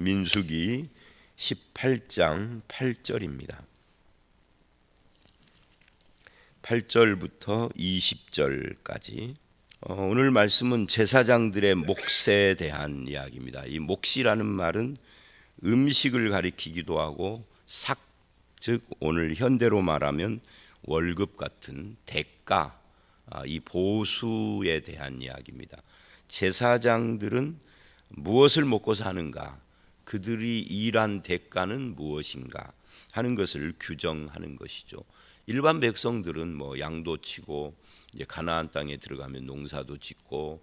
민수기 18장 8절입니다. 8절부터 20절까지. 오늘 말씀은 제사장들의 몫에 대한 이야기입니다. 이 몫이라는 말은 음식을 가리키기도 하고 삭, 즉 오늘 현대로 말하면 월급 같은 대가, 이 보수에 대한 이야기입니다. 제사장들은 무엇을 먹고 사는가, 그들이 일한 대가는 무엇인가 하는 것을 규정하는 것이죠. 일반 백성들은 양도 치고 이제 가나안 땅에 들어가면 농사도 짓고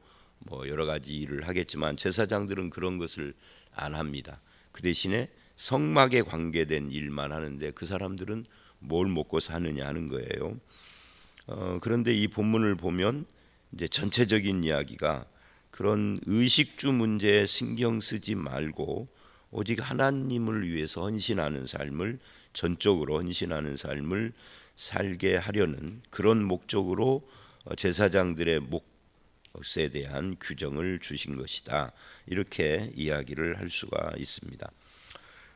여러 가지 일을 하겠지만 제사장들은 그런 것을 안 합니다. 그 대신에 성막에 관계된 일만 하는데 그 사람들은 뭘 먹고 사느냐 하는 거예요. 그런데 이 본문을 보면 이제 전체적인 이야기가 그런 의식주 문제에 신경 쓰지 말고 오직 하나님을 위해서 헌신하는 삶을, 전적으로 헌신하는 삶을 살게 하려는 그런 목적으로 제사장들의 몫에 대한 규정을 주신 것이다, 이렇게 이야기를 할 수가 있습니다.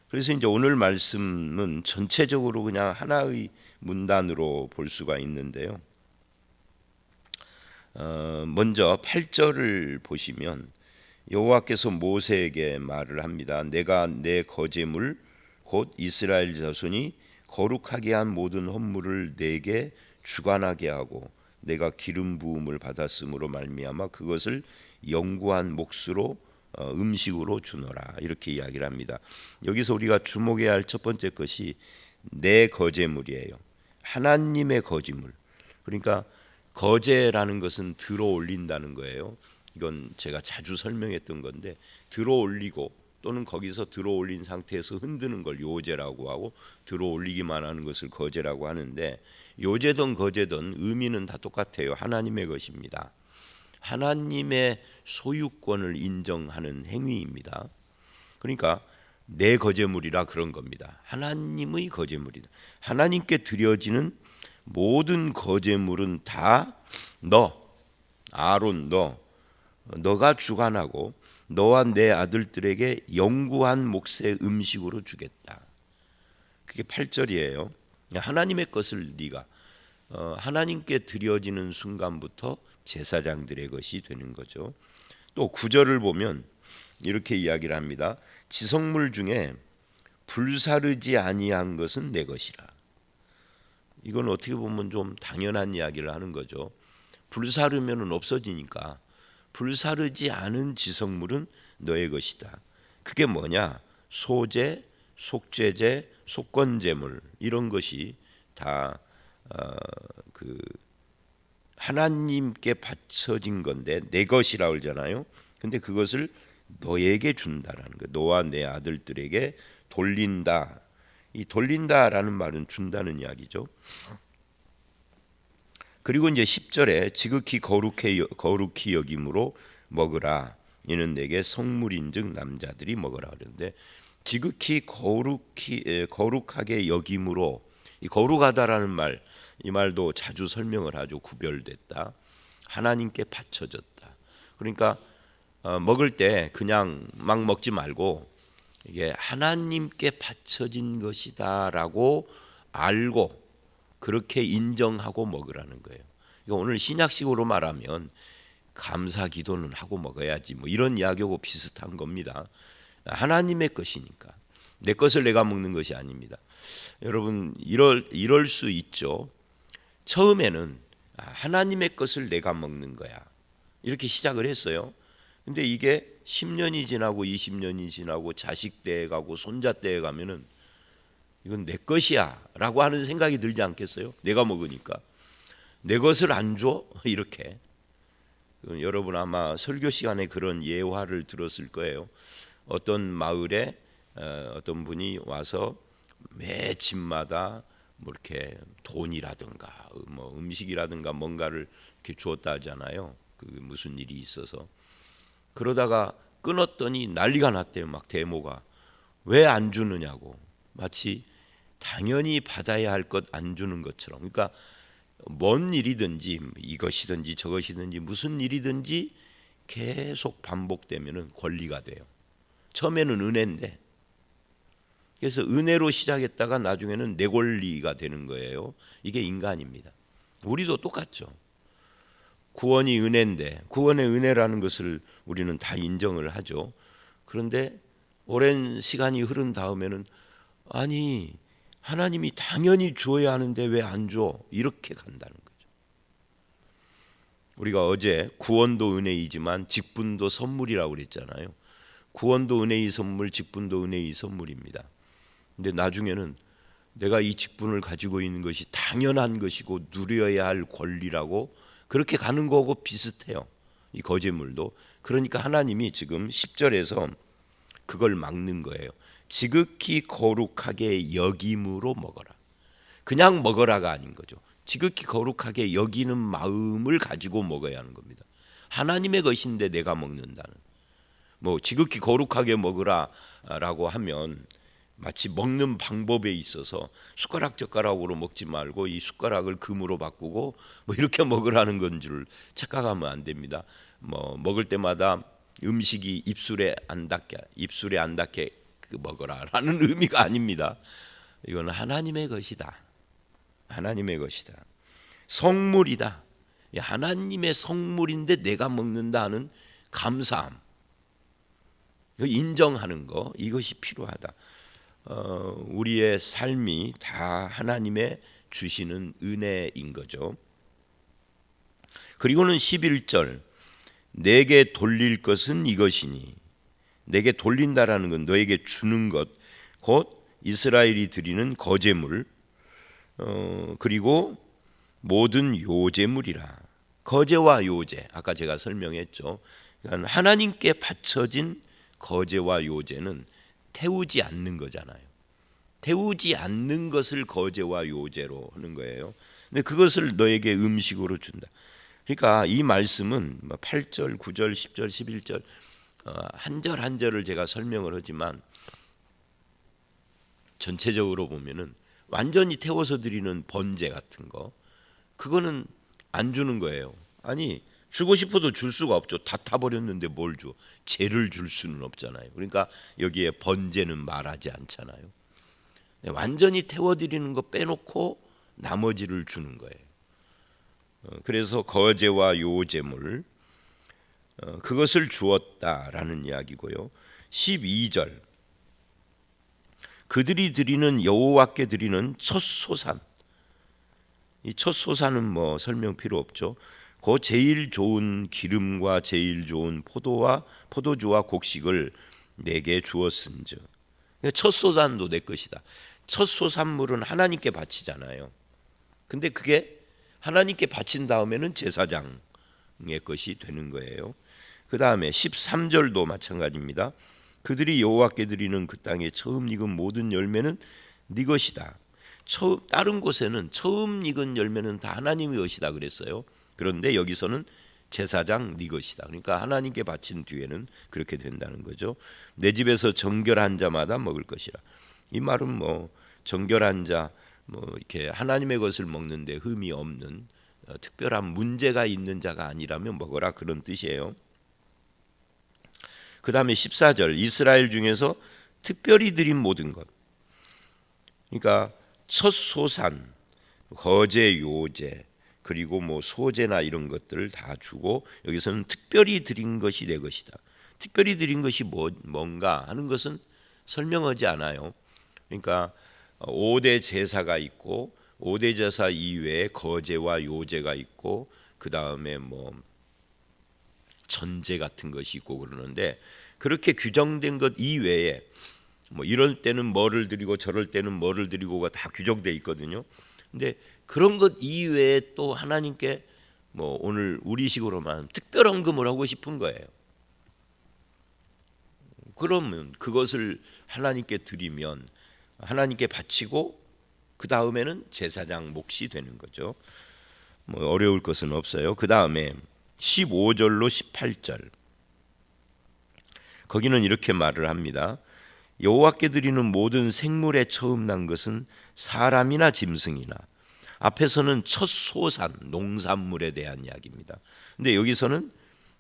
그래서 이제 오늘 말씀은 전체적으로 그냥 하나의 문단으로 볼 수가 있는데요. 먼저 8절을 보시면 여호와께서 모세에게 말을 합니다. 내가 내 거제물 곧 이스라엘 자손이 거룩하게 한 모든 헌물을 내게 주관하게 하고 내가 기름 부음을 받았으므로 말미암아 그것을 영구한 몫으로 음식으로 주노라, 이렇게 이야기를 합니다. 여기서 우리가 주목해야 할 첫 번째 것이 내 거제물이에요. 하나님의 거제물. 그러니까 거제라는 것은 들어 올린다는 거예요. 이건 제가 자주 설명했던 건데, 들어 올리고 또는 거기서 들어 올린 상태에서 흔드는 걸 요제라고 하고 들어 올리기만 하는 것을 거제라고 하는데, 요제든 거제든 의미는 다 똑같아요. 하나님의 것입니다. 하나님의 소유권을 인정하는 행위입니다. 그러니까 내 거제물이라 그런 겁니다. 하나님의 거제물이다. 하나님께 드려지는 모든 거제물은 다 아론 너가 주관하고 너와 내 아들들에게 영구한 몫의 음식으로 주겠다. 그게 8절이에요. 하나님의 것을 네가 하나님께 드려지는 순간부터 제사장들의 것이 되는 거죠. 또 9절을 보면 이렇게 이야기를 합니다. 지성물 중에 불사르지 아니한 것은 내 것이라. 이건 어떻게 보면 좀 당연한 이야기를 하는 거죠. 불사르면은 없어지니까 불사르지 않은 지성물은 너의 것이다. 그게 뭐냐? 소제, 속죄제, 속건제물, 이런 것이 다 하나님께 바쳐진 건데 내 것이라고 그러잖아요. 근데 그것을 너에게 준다라는 거. 너와 내 아들들에게 돌린다. 이 돌린다라는 말은 준다는 이야기죠. 그리고 이제 10절에 지극히 거룩히 여김으로 먹으라. 이는 내게 성물인즉 남자들이 먹으라 그러는데, 지극히 거룩하게 여김으로, 이 거룩하다라는 말, 이 말도 자주 설명을 하죠. 구별됐다, 하나님께 바쳐졌다. 그러니까 먹을 때 그냥 막 먹지 말고 이게 하나님께 바쳐진 것이다라고 알고 그렇게 인정하고 먹으라는 거예요. 이거 오늘 신약식으로 말하면 감사 기도는 하고 먹어야지, 이런 이야기하고 비슷한 겁니다. 하나님의 것이니까 내 것을 내가 먹는 것이 아닙니다. 여러분 이럴 수 있죠. 처음에는 하나님의 것을 내가 먹는 거야, 이렇게 시작을 했어요. 근데 이게 10년이 지나고 20년이 지나고 자식 때에 가고 손자 때에 가면은 이건 내 것이야 라고 하는 생각이 들지 않겠어요? 내가 먹으니까. 내 것을 안 줘? 이렇게. 여러분 아마 설교 시간에 그런 예화를 들었을 거예요. 어떤 마을에 어떤 분이 와서 매 집마다 이렇게 돈이라든가 음식이라든가 뭔가를 이렇게 주었다 하잖아요. 그 무슨 일이 있어서. 그러다가 끊었더니 난리가 났대요. 막 데모가. 왜 안 주느냐고. 마치 당연히 받아야 할 것 안 주는 것처럼. 그러니까 뭔 일이든지, 이것이든지 저것이든지 무슨 일이든지 계속 반복되면은 권리가 돼요. 처음에는 은혜인데, 그래서 은혜로 시작했다가 나중에는 내 권리가 되는 거예요. 이게 인간입니다. 우리도 똑같죠. 구원이 은혜인데, 구원의 은혜라는 것을 우리는 다 인정을 하죠. 그런데 오랜 시간이 흐른 다음에는 아니, 하나님이 당연히 줘야 하는데 왜 안 줘? 이렇게 간다는 거죠. 우리가 어제 구원도 은혜이지만 직분도 선물이라고 그랬잖아요. 구원도 은혜의 선물, 직분도 은혜의 선물입니다. 근데 나중에는 내가 이 직분을 가지고 있는 것이 당연한 것이고 누려야 할 권리라고 그렇게 가는 거하고 비슷해요. 이 거제물도. 그러니까 하나님이 지금 10절에서 그걸 막는 거예요. 지극히 거룩하게 여김으로 먹어라. 그냥 먹어라가 아닌 거죠. 지극히 거룩하게 여기는 마음을 가지고 먹어야 하는 겁니다. 하나님의 것인데 내가 먹는다는. 뭐 지극히 거룩하게 먹으라라고 하면 마치 먹는 방법에 있어서 숟가락 젓가락으로 먹지 말고 이 숟가락을 금으로 바꾸고 뭐 이렇게 먹으라는 건 줄 착각하면 안 됩니다. 뭐 먹을 때마다 음식이 입술에 안 닿게 먹어라라는 의미가 아닙니다. 이건 하나님의 것이다. 하나님의 것이다. 성물이다. 하나님의 성물인데 내가 먹는다 하는 감사함, 인정하는 거, 이것이 필요하다. 우리의 삶이 다 하나님의 주시는 은혜인 거죠. 그리고는 11절, 내게 돌릴 것은 이것이니, 내게 돌린다라는 건 너에게 주는 것, 곧 이스라엘이 드리는 거제물, 그리고 모든 요제물이라. 거제와 요제, 아까 제가 설명했죠. 그러니까 하나님께 바쳐진 거제와 요제는 태우지 않는 거잖아요. 태우지 않는 것을 거제와 요제로 하는 거예요. 근데 그것을 너에게 음식으로 준다. 그러니까 이 말씀은 8절, 9절, 10절, 11절 한 절 한 절을 제가 설명을 하지만 전체적으로 보면은 완전히 태워서 드리는 번제 같은 거, 그거는 안 주는 거예요. 아니, 주고 싶어도 줄 수가 없죠. 다 타버렸는데 뭘 줘? 죄를 줄 수는 없잖아요. 그러니까 여기에 번제는 말하지 않잖아요. 완전히 태워드리는 거 빼놓고 나머지를 주는 거예요. 그래서 거제와 요제물, 그것을 주었다라는 이야기고요. 12절, 그들이 드리는 여호와께 드리는 첫 소산. 이 첫 소산은 뭐 설명 필요 없죠. 그 제일 좋은 기름과 제일 좋은 포도주와 곡식을 내게 주었은즉. 첫 소산도 내 것이다. 첫 소산물은 하나님께 바치잖아요. 근데 그게 하나님께 바친 다음에는 제사장의 것이 되는 거예요. 그 다음에 13절도 마찬가지입니다. 그들이 여호와께 드리는 그 땅에 처음 익은 모든 열매는 네 것이다. 다른 곳에는 처음 익은 열매는 다 하나님의 것이다 그랬어요. 그런데 여기서는 제사장 네 것이다. 그러니까 하나님께 바친 뒤에는 그렇게 된다는 거죠. 내 집에서 정결한 자마다 먹을 것이라. 이 말은 뭐 정결한 자, 뭐 이렇게 하나님의 것을 먹는데 흠이 없는 특별한 문제가 있는 자가 아니라면 먹어라, 그런 뜻이에요. 그 다음에 14절, 이스라엘 중에서 특별히 드린 모든 것. 그러니까 첫 소산, 거제, 요제, 그리고 뭐 소제나 이런 것들을 다 주고, 여기서는 특별히 드린 것이 내 것이다. 특별히 드린 것이 뭔가 하는 것은 설명하지 않아요. 그러니까 5대 제사가 있고 5대 제사 이외에 거제와 요제가 있고 그 다음에 뭐 전제 같은 것이 있고 그러는데, 그렇게 규정된 것 이외에 뭐 이럴 때는 뭐를 드리고 저럴 때는 뭐를 드리고가 다 규정돼 있거든요. 근데 그런 것 이외에 또 하나님께 뭐 오늘 우리식으로 말하면 특별 헌금을 하고 싶은 거예요. 그러면 그것을 하나님께 드리면 하나님께 바치고 그 다음에는 제사장 몫이 되는 거죠. 뭐 어려울 것은 없어요. 그 다음에 15절로 18절, 거기는 이렇게 말을 합니다. 여호와께 드리는 모든 생물에 처음 난 것은 사람이나 짐승이나, 앞에서는 첫 소산 농산물에 대한 이야기입니다. 근데 여기서는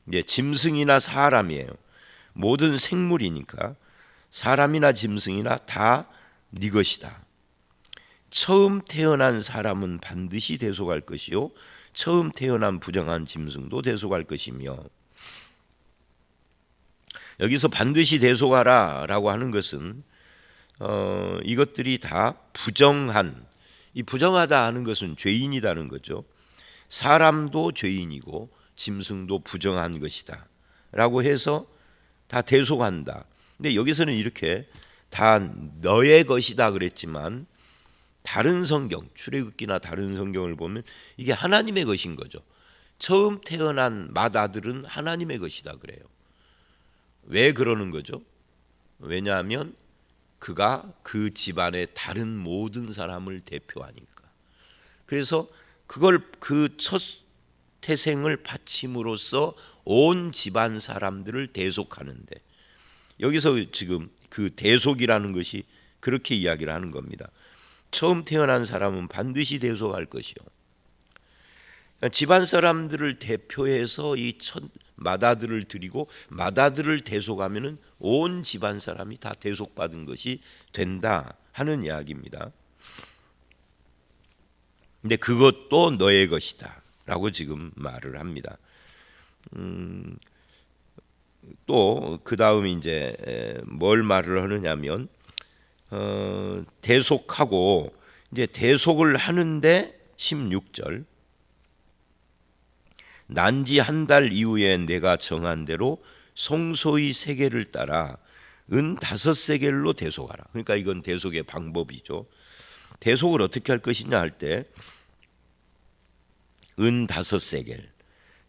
이제 짐승이나 사람이에요. 모든 생물이니까 사람이나 짐승이나 다 네 것이다. 처음 태어난 사람은 반드시 대속할 것이요 처음 태어난 부정한 짐승도 대속할 것이며. 여기서 반드시 대속하라 라고 하는 것은 이것들이 다 부정한, 이 부정하다 하는 것은 죄인이라는 거죠. 사람도 죄인이고 짐승도 부정한 것이다 라고 해서 다 대속한다. 근데 여기서는 이렇게 다 너의 것이다 그랬지만 다른 성경, 출애굽기나 다른 성경을 보면 이게 하나님의 것인 거죠. 처음 태어난 맏아들은 하나님의 것이다 그래요. 왜 그러는 거죠? 왜냐하면 그가 그 집안의 다른 모든 사람을 대표하니까. 그래서 그걸 그 첫 태생을 바침으로써 온 집안 사람들을 대속하는데, 여기서 지금 그 대속이라는 것이 그렇게 이야기를 하는 겁니다. 처음 태어난 사람은 반드시 대속할 것이요. 그러니까 집안 사람들을 대표해서 이 첫 맏아들을 드리고 맏아들을 대속하면은 온 집안 사람이 다 대속받은 것이 된다 하는 이야기입니다. 근데 그것도 너의 것이다라고 지금 말을 합니다. 또 그 다음에 이제 뭘 말을 하느냐면 대속하고 이제 대속을 하는데 16절 난지 한 달 이후에 내가 정한 대로 송소의 세겔을 따라 은 5세겔로 대속하라. 그러니까 이건 대속의 방법이죠. 대속을 어떻게 할 것이냐 할 때 은 5세겔.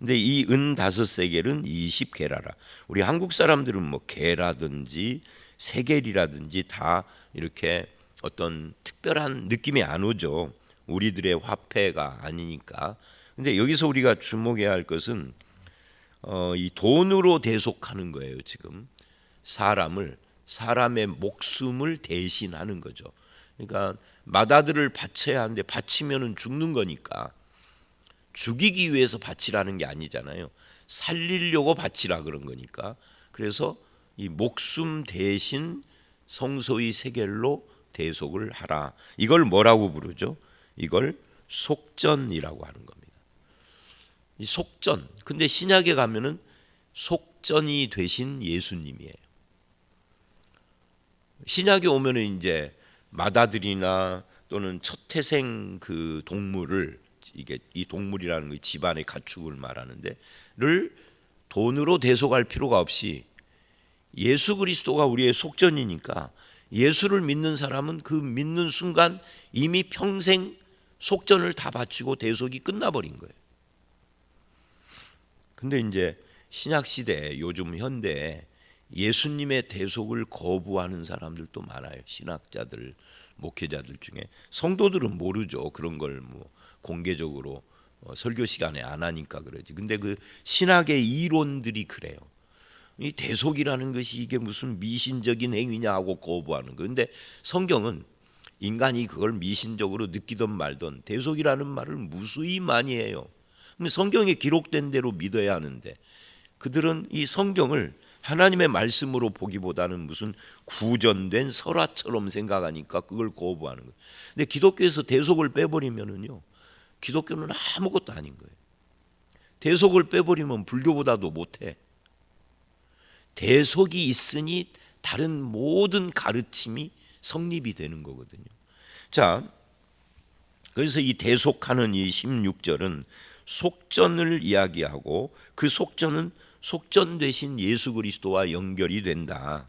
근데 이 은 5세겔은 20게라라. 우리 한국 사람들은 뭐 게라든지 세겔이라든지 다 이렇게 어떤 특별한 느낌이 안 오죠. 우리들의 화폐가 아니니까. 근데 여기서 우리가 주목해야 할 것은 이 돈으로 대속하는 거예요. 지금 사람의 목숨을 대신하는 거죠. 그러니까 맏아들을 바쳐야 하는데 바치면은 죽는 거니까 죽이기 위해서 바치라는 게 아니잖아요. 살리려고 바치라 그런 거니까. 그래서 이 목숨 대신 성소의 세겔로 대속을 하라. 이걸 뭐라고 부르죠? 이걸 속전이라고 하는 겁니다. 이 속전. 근데 신약에 가면은 속전이 되신 예수님이에요. 신약에 오면은 이제 맏아들이나 또는 첫 태생 그 동물을, 이게 이 동물이라는 거 집안의 가축을 말하는데를 돈으로 대속할 필요가 없이 예수 그리스도가 우리의 속전이니까 예수를 믿는 사람은 그 믿는 순간 이미 평생 속전을 다 바치고 대속이 끝나버린 거예요. 근데 이제 신약 시대, 요즘 현대에 예수님의 대속을 거부하는 사람들도 많아요. 신학자들, 목회자들 중에. 성도들은 모르죠. 그런 걸 뭐 공개적으로 설교 시간에 안 하니까 그러지. 근데 그 신학의 이론들이 그래요. 이 대속이라는 것이 이게 무슨 미신적인 행위냐 하고 거부하는 거. 근데 성경은 인간이 그걸 미신적으로 느끼던 말던 대속이라는 말을 무수히 많이 해요. 근데 성경에 기록된 대로 믿어야 하는데 그들은 이 성경을 하나님의 말씀으로 보기보다는 무슨 구전된 설화처럼 생각하니까 그걸 거부하는 거예요. 근데 기독교에서 대속을 빼버리면은요, 기독교는 아무것도 아닌 거예요. 대속을 빼버리면 불교보다도 못해. 대속이 있으니 다른 모든 가르침이 성립이 되는 거거든요. 자, 그래서 이 대속하는 이 16절은 속전을 이야기하고 그 속전은 속전 되신 예수 그리스도와 연결이 된다.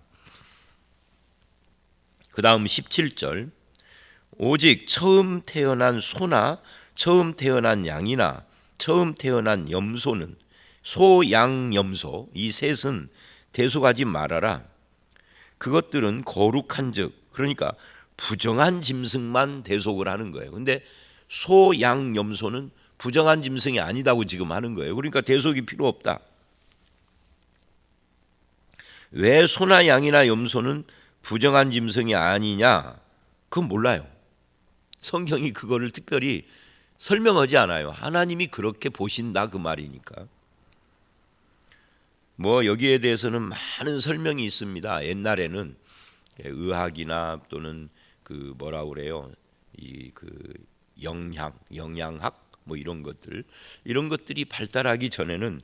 그 다음 17절 오직 처음 태어난 소나 처음 태어난 양이나 처음 태어난 염소는 소, 양, 염소 이 셋은 대속하지 말아라. 그것들은 거룩한즉, 그러니까 부정한 짐승만 대속을 하는 거예요. 근데 소, 양, 염소는 부정한 짐승이 아니다고 지금 하는 거예요. 그러니까 대속이 필요 없다. 왜 소나 양이나 염소는 부정한 짐승이 아니냐? 그건 몰라요. 성경이 그거를 특별히 설명하지 않아요. 하나님이 그렇게 보신다 그 말이니까. 뭐 여기에 대해서는 많은 설명이 있습니다. 옛날에는 의학이나 또는 그 뭐라 그래요? 이 그 영양학 뭐 이런 것들이 발달하기 전에는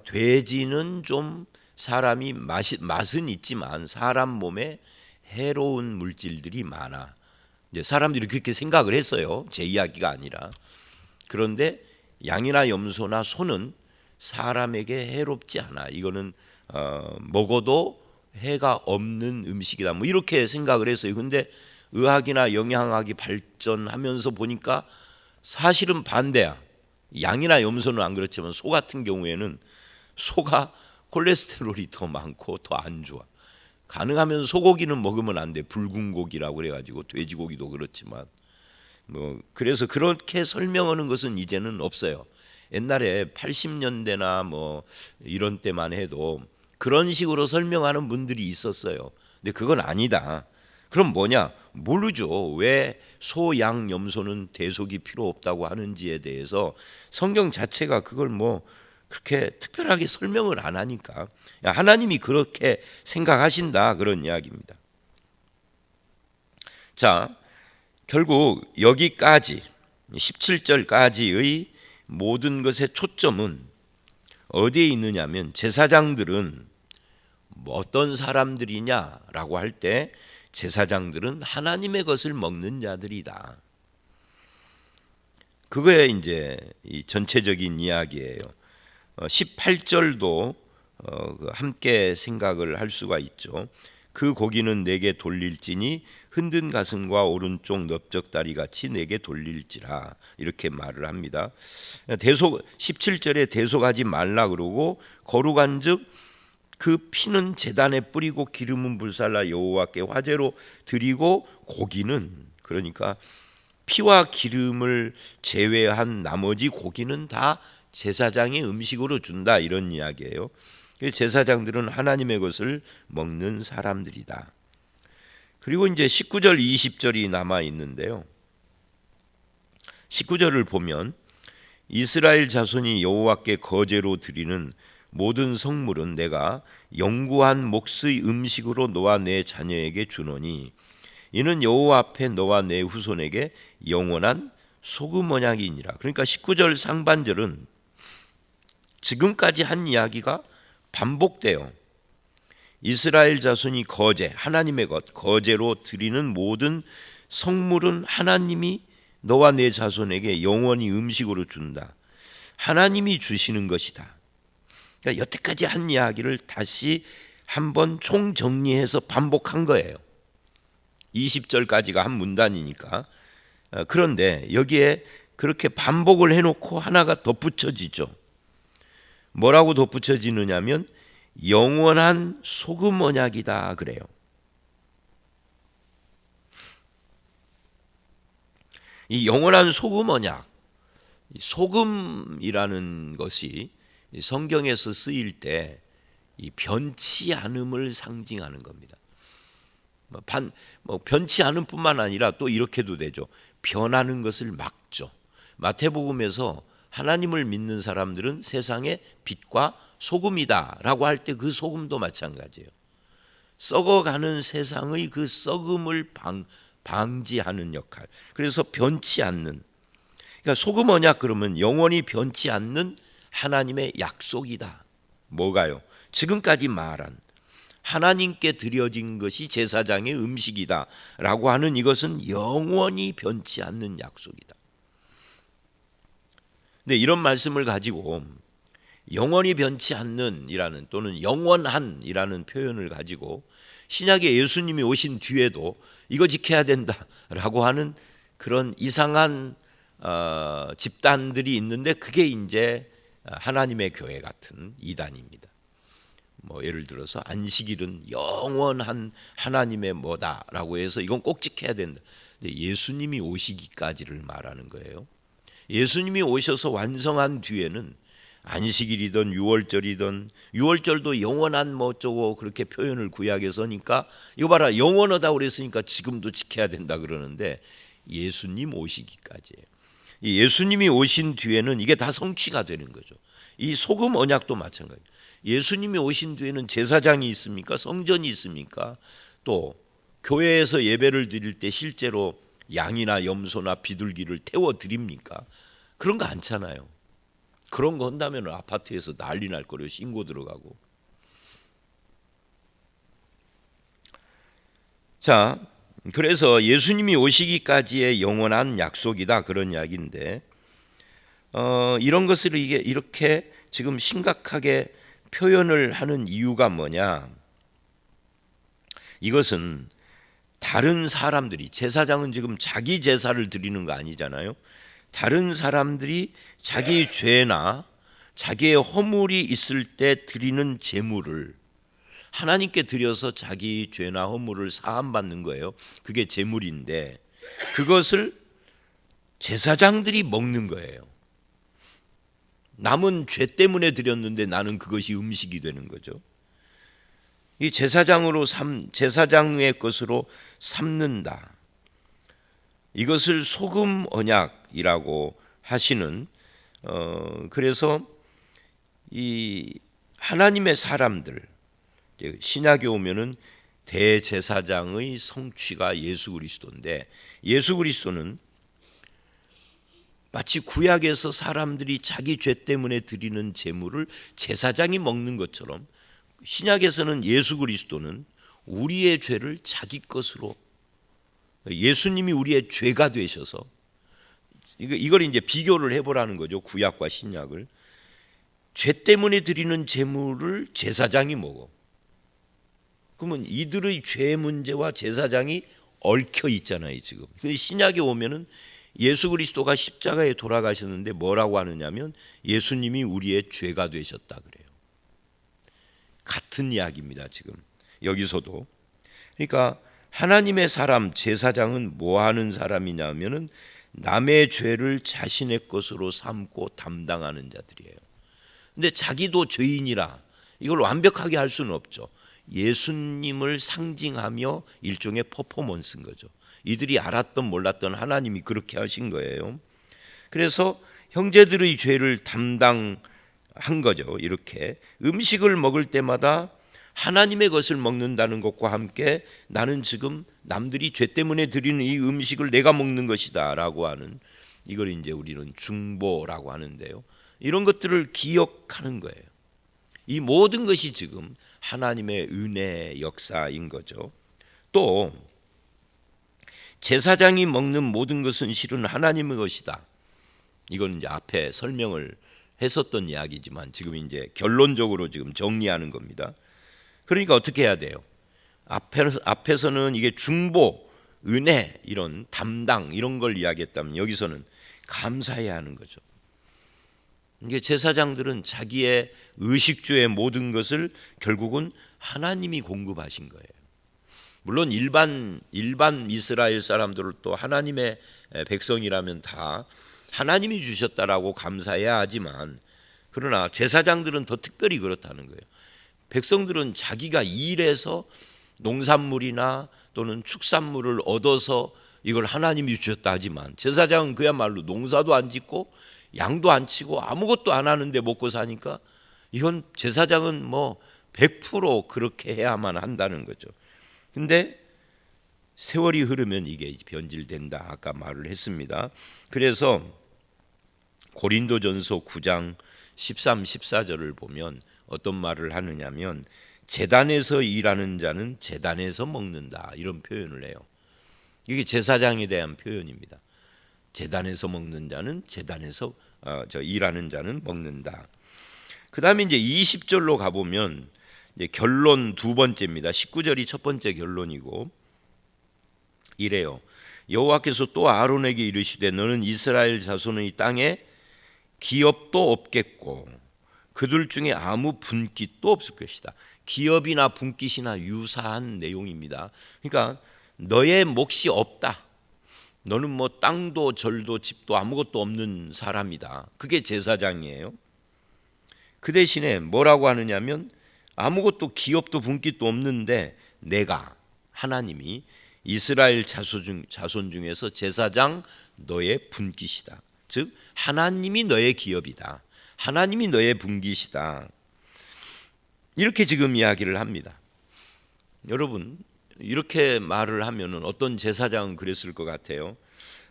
돼지는 좀 사람이 맛은 있지만 사람 몸에 해로운 물질들이 많아. 이제 사람들이 그렇게 생각을 했어요. 제 이야기가 아니라. 그런데 양이나 염소나 소는 사람에게 해롭지 않아. 이거는 먹어도 해가 없는 음식이다. 뭐 이렇게 생각을 했어요. 근데 의학이나 영양학이 발전하면서 보니까 사실은 반대야. 양이나 염소는 안 그렇지만 소 같은 경우에는 소가 콜레스테롤이 더 많고 더 안 좋아. 가능하면 소고기는 먹으면 안 돼. 붉은 고기라고 그래가지고 돼지고기도 그렇지만 뭐 그래서 그렇게 설명하는 것은 이제는 없어요. 옛날에 80년대나 뭐 이런 때만 해도 그런 식으로 설명하는 분들이 있었어요. 근데 그건 아니다. 그럼 뭐냐? 모르죠. 왜 소, 양, 염소는 대속이 필요 없다고 하는지에 대해서 성경 자체가 그걸 뭐 그렇게 특별하게 설명을 안 하니까 하나님이 그렇게 생각하신다 그런 이야기입니다. 자, 결국 여기까지 17절까지의 모든 것의 초점은 어디에 있느냐면 제사장들은 뭐 어떤 사람들이냐라고 할 때 제사장들은 하나님의 것을 먹는 자들이다. 그거에 이제 이 전체적인 이야기예요. 18절도 함께 생각을 할 수가 있죠. 그 고기는 내게 돌릴지니 흔든 가슴과 오른쪽 넓적다리 같이 내게 돌릴지라 이렇게 말을 합니다. 17절에 대속하지 말라 그러고 거룩한즉 그 피는 제단에 뿌리고 기름은 불살라 여호와께 화제로 드리고 고기는 그러니까 피와 기름을 제외한 나머지 고기는 다 제사장의 음식으로 준다 이런 이야기예요. 제사장들은 하나님의 것을 먹는 사람들이다. 그리고 이제 19절 20절이 남아 있는데요. 19절을 보면 이스라엘 자손이 여호와께 거제로 드리는 모든 성물은 내가 영구한 몫의 음식으로 너와 내 자녀에게 주노니 이는 여호와 앞에 너와 내 후손에게 영원한 소금 언약이니라. 그러니까 19절 상반절은 지금까지 한 이야기가 반복돼요. 이스라엘 자손이 거제, 하나님의 것, 거제로 드리는 모든 성물은 하나님이 너와 내 자손에게 영원히 음식으로 준다. 하나님이 주시는 것이다. 그러니까 여태까지 한 이야기를 다시 한번 총정리해서 반복한 거예요. 20절까지가 한 문단이니까. 그런데 여기에 그렇게 반복을 해놓고 하나가 덧붙여지죠. 뭐라고 덧붙여지느냐면 영원한 소금 언약이다 그래요. 이 영원한 소금 언약, 소금이라는 것이 성경에서 쓰일 때 이 변치 않음을 상징하는 겁니다. 변치 않음 뿐만 아니라 또 이렇게도 되죠. 변하는 것을 막죠. 마태복음에서 하나님을 믿는 사람들은 세상의 빛과 소금이다라고 할 때 그 소금도 마찬가지예요. 썩어가는 세상의 그 썩음을 방지하는 역할. 그래서 변치 않는. 그러니까 소금 언약 그러면 영원히 변치 않는 하나님의 약속이다. 뭐가요? 지금까지 말한 하나님께 드려진 것이 제사장의 음식이다라고 하는 이것은 영원히 변치 않는 약속이다. 근데 이런 말씀을 가지고 영원히 변치 않는이라는 또는 영원한이라는 표현을 가지고 신약에 예수님이 오신 뒤에도 이거 지켜야 된다라고 하는 그런 이상한 집단들이 있는데 그게 이제 하나님의 교회 같은 이단입니다. 뭐 예를 들어서 안식일은 영원한 하나님의 뭐다라고 해서 이건 꼭 지켜야 된다. 근데 예수님이 오시기까지를 말하는 거예요. 예수님이 오셔서 완성한 뒤에는 안식일이든 유월절이든 유월절도 영원한 뭐 어쩌고 그렇게 표현을 구약에 써니까 이거 봐라 영원하다고 그랬으니까 지금도 지켜야 된다 그러는데 예수님 오시기까지예요. 이 예수님이 오신 뒤에는 이게 다 성취가 되는 거죠. 이 소금 언약도 마찬가지예요. 예수님이 오신 뒤에는 제사장이 있습니까? 성전이 있습니까? 또 교회에서 예배를 드릴 때 실제로 양이나 염소나 비둘기를 태워 드립니까? 그런 거 않잖아요. 그런 거 한다면 아파트에서 난리 날 거래요. 신고 들어가고. 자, 그래서 예수님이 오시기까지의 영원한 약속이다, 그런 이야기인데 이런 것을 이게 이렇게 지금 심각하게 표현을 하는 이유가 뭐냐? 이것은 다른 사람들이, 제사장은 지금 자기 제사를 드리는 거 아니잖아요. 다른 사람들이 자기 죄나 자기의 허물이 있을 때 드리는 제물을 하나님께 드려서 자기 죄나 허물을 사함받는 거예요. 그게 제물인데 그것을 제사장들이 먹는 거예요. 남은 죄 때문에 드렸는데 나는 그것이 음식이 되는 거죠. 이 제사장의 것으로 삼는다. 이것을 소금 언약이라고 하시는 그래서 이 하나님의 사람들, 신약에 오면은 대제사장의 성취가 예수 그리스도인데 예수 그리스도는 마치 구약에서 사람들이 자기 죄 때문에 드리는 제물을 제사장이 먹는 것처럼 신약에서는 예수 그리스도는 우리의 죄를 자기 것으로, 예수님이 우리의 죄가 되셔서 이걸 이제 비교를 해보라는 거죠. 구약과 신약을. 죄 때문에 드리는 제물을 제사장이 먹어. 그러면 이들의 죄 문제와 제사장이 얽혀 있잖아요 지금. 신약에 오면은 예수 그리스도가 십자가에 돌아가셨는데 뭐라고 하느냐면 예수님이 우리의 죄가 되셨다 그래요. 같은 이야기입니다 지금 여기서도. 그러니까 하나님의 사람 제사장은 뭐 하는 사람이냐면은 남의 죄를 자신의 것으로 삼고 담당하는 자들이에요. 근데 자기도 죄인이라 이걸 완벽하게 할 수는 없죠. 예수님을 상징하며 일종의 퍼포먼스인 거죠. 이들이 알았던 몰랐던 하나님이 그렇게 하신 거예요. 그래서 형제들의 죄를 담당한 거죠. 이렇게 음식을 먹을 때마다 하나님의 것을 먹는다는 것과 함께 나는 지금 남들이 죄 때문에 드리는 이 음식을 내가 먹는 것이다 라고 하는, 이걸 이제 우리는 중보라고 하는데요. 이런 것들을 기억하는 거예요. 이 모든 것이 지금 하나님의 은혜의 역사인 거죠. 또 제사장이 먹는 모든 것은 실은 하나님의 것이다. 이건 이제 앞에 설명을 했었던 이야기지만 지금 이제 결론적으로 지금 정리하는 겁니다. 그러니까 어떻게 해야 돼요? 앞에서는 이게 중보, 은혜, 이런 담당 이런 걸 이야기했다면 여기서는 감사해야 하는 거죠. 이게 제사장들은 자기의 의식주의 모든 것을 결국은 하나님이 공급하신 거예요. 물론 일반 이스라엘 사람들을 또 하나님의 백성이라면 다 하나님이 주셨다라고 감사해야 하지만, 그러나 제사장들은 더 특별히 그렇다는 거예요. 백성들은 자기가 일해서 농산물이나 또는 축산물을 얻어서 이걸 하나님이 주셨다 하지만 제사장은 그야말로 농사도 안 짓고 양도 안 치고 아무것도 안 하는데 먹고 사니까 이건 제사장은 뭐 100% 그렇게 해야만 한다는 거죠. 근데 세월이 흐르면 이게 변질된다, 아까 말을 했습니다. 그래서 고린도전서 9장 13, 14절을 보면 어떤 말을 하느냐면 제단에서 일하는 자는 제단에서 먹는다, 이런 표현을 해요. 이게 제사장에 대한 표현입니다. 제단에서 먹는 자는 제단에서 일하는 자는 먹는다. 그 다음에 이제 20절로 가보면 이제 결론 두 번째입니다. 19절이 첫 번째 결론이고 이래요. 여호와께서 또 아론에게 이르시되 너는 이스라엘 자손의 땅에 기업도 없겠고 그들 중에 아무 분깃도 없을 것이다. 기업이나 분깃이나 유사한 내용입니다. 그러니까 너의 몫이 없다. 너는 뭐 땅도 절도 집도 아무것도 없는 사람이다. 그게 제사장이에요. 그 대신에 뭐라고 하느냐면 아무것도 기업도 분깃도 없는데 내가 하나님이 이스라엘 자손 중에서 제사장 너의 분깃이다. 즉 하나님이 너의 기업이다. 하나님이 너의 분깃이다. 이렇게 지금 이야기를 합니다. 여러분, 이렇게 말을 하면은 어떤 제사장은 그랬을 것 같아요.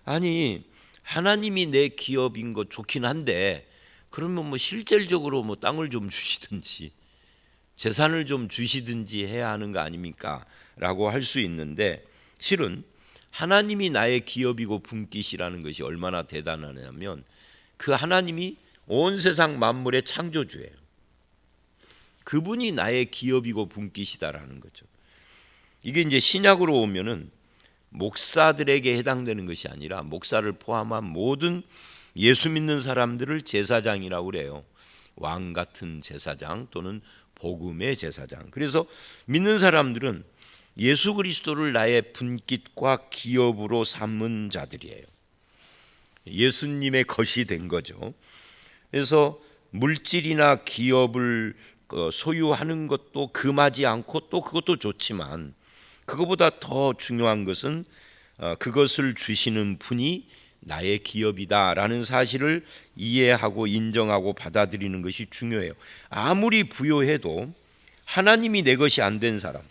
아니, 하나님이 내 기업인 거 좋긴 한데 그러면 뭐 실질적으로 뭐 땅을 좀 주시든지 재산을 좀 주시든지 해야 하는 거 아닙니까? 라고 할 수 있는데, 실은 하나님이 나의 기업이고 분깃이라는 것이 얼마나 대단하냐면, 그 하나님이 온 세상 만물의 창조주예요. 그분이 나의 기업이고 분깃이다라는 거죠. 이게 이제 신약으로 오면은 목사들에게 해당되는 것이 아니라 목사를 포함한 모든 예수 믿는 사람들을 제사장이라고 그래요. 왕 같은 제사장 또는 복음의 제사장. 그래서 믿는 사람들은 예수 그리스도를 나의 분깃과 기업으로 삼은 자들이에요. 예수님의 것이 된 거죠. 그래서 물질이나 기업을 소유하는 것도 금하지 않고 또 그것도 좋지만, 그것보다 더 중요한 것은 그것을 주시는 분이 나의 기업이다라는 사실을 이해하고 인정하고 받아들이는 것이 중요해요. 아무리 부유해도 하나님이 내 것이 안 된 사람,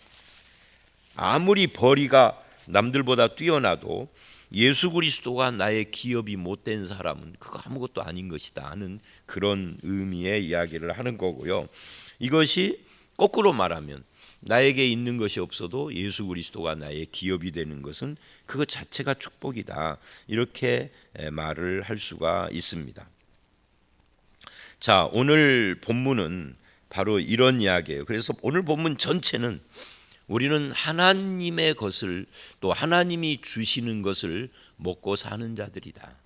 아무리 벌이가 남들보다 뛰어나도 예수 그리스도가 나의 기업이 못된 사람은 그거 아무것도 아닌 것이다 하는 그런 의미의 이야기를 하는 거고요. 이것이 거꾸로 말하면 나에게 있는 것이 없어도 예수 그리스도가 나의 기업이 되는 것은 그것 자체가 축복이다, 이렇게 말을 할 수가 있습니다. 자, 오늘 본문은 바로 이런 이야기예요. 그래서 오늘 본문 전체는 우리는 하나님의 것을, 또 하나님이 주시는 것을 먹고 사는 자들이다.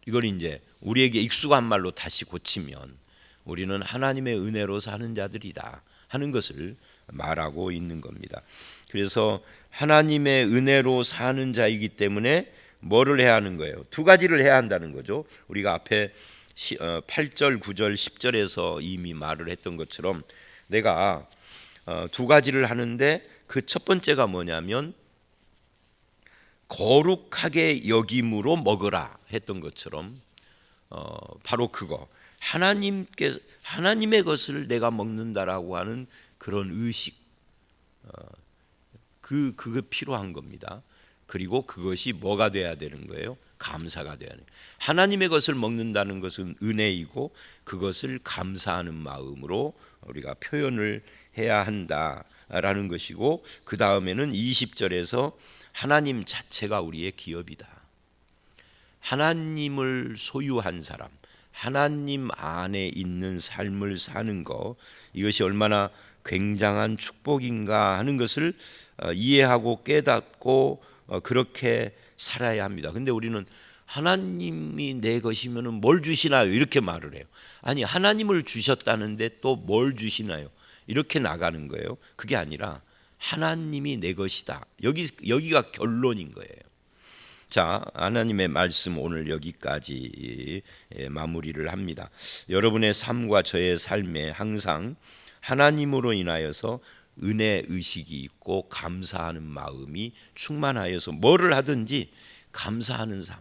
이걸 이제 우리에게 익숙한 말로 다시 고치면 우리는 하나님의 은혜로 사는 자들이다 하는 것을 말하고 있는 겁니다. 그래서 하나님의 은혜로 사는 자이기 때문에 뭐를 해야 하는 거예요? 두 가지를 해야 한다는 거죠. 우리가 앞에 8절, 9절, 10절에서 이미 말을 했던 것처럼 내가 두 가지를 하는데, 그 첫 번째가 뭐냐면 거룩하게 여김으로 먹으라 했던 것처럼 바로 그거, 하나님의 것을 내가 먹는다라고 하는 그런 의식, 그게 필요한 겁니다. 그리고 그것이 뭐가 돼야 되는 거예요? 감사가 돼야 돼요. 하나님의 것을 먹는다는 것은 은혜이고 그것을 감사하는 마음으로 우리가 표현을 해야 한다라는 것이고, 그 다음에는 20절에서 하나님 자체가 우리의 기업이다. 하나님을 소유한 사람, 하나님 안에 있는 삶을 사는 것, 이것이 얼마나 굉장한 축복인가 하는 것을 이해하고 깨닫고 그렇게 살아야 합니다. 근데 우리는 하나님이 내 것이면 뭘 주시나요? 이렇게 말을 해요. 아니, 하나님을 주셨다는데 또 뭘 주시나요? 이렇게 나가는 거예요. 그게 아니라 하나님이 내 것이다. 여기가 결론인 거예요. 자, 하나님의 말씀 오늘 여기까지 마무리를 합니다. 여러분의 삶과 저의 삶에 항상 하나님으로 인하여서 은혜 의식이 있고 감사하는 마음이 충만하여서 뭐를 하든지 감사하는 삶,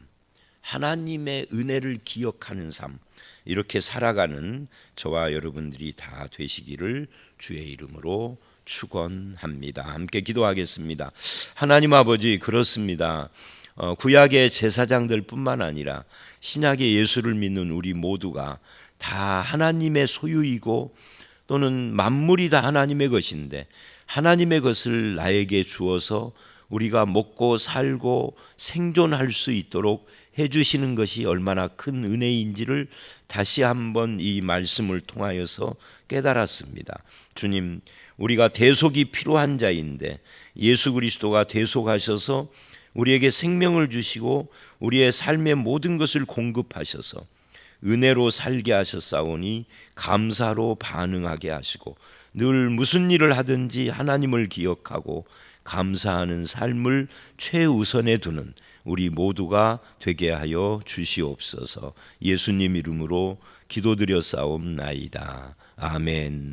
하나님의 은혜를 기억하는 삶, 이렇게 살아가는 저와 여러분들이 다 되시기를 주의 이름으로 축원합니다. 함께 기도하겠습니다. 하나님 아버지, 그렇습니다. 구약의 제사장들 뿐만 아니라 신약의 예수를 믿는 우리 모두가 다 하나님의 소유이고 또는 만물이 다 하나님의 것인데, 하나님의 것을 나에게 주어서 우리가 먹고 살고 생존할 수 있도록 해주시는 것이 얼마나 큰 은혜인지를 다시 한번 이 말씀을 통하여서 깨달았습니다. 주님, 우리가 대속이 필요한 자인데 예수 그리스도가 대속하셔서 우리에게 생명을 주시고 우리의 삶의 모든 것을 공급하셔서 은혜로 살게 하셨사오니 감사로 반응하게 하시고, 늘 무슨 일을 하든지 하나님을 기억하고 감사하는 삶을 최우선에 두는 우리 모두가 되게 하여 주시옵소서. 예수님 이름으로 기도드렸사옵나이다. 아멘.